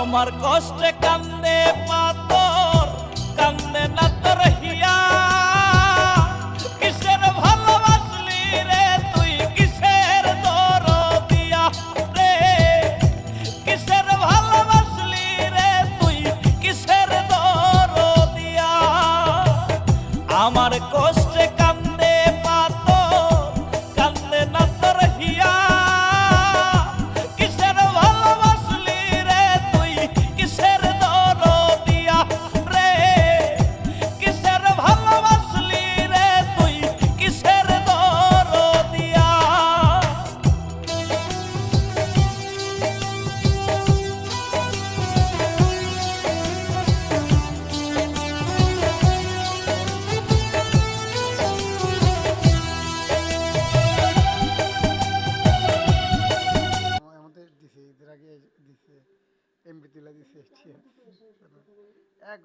আমার কষ্টে কান্দে পাথর, কান্দে না তোর হিয়া। কিসের ভালোবাসলি রে তুই, কিসের দরদিয়া রে, কিসের ভালোবাসলি রে তুই, কিসের দরদিয়া। আমার কষ্টে কান্দে পাথর, কান্দে না তোর হিয়া। কিসের ভালোবাসলি রে তুই, কিসের দরদিয়া রে, কিসের ভালোবাসলি রে তুই, কিসের দরদিয়া। আমাদের দিছে ঈদের আগে দিছে, এমবি তুলা দিছে, এক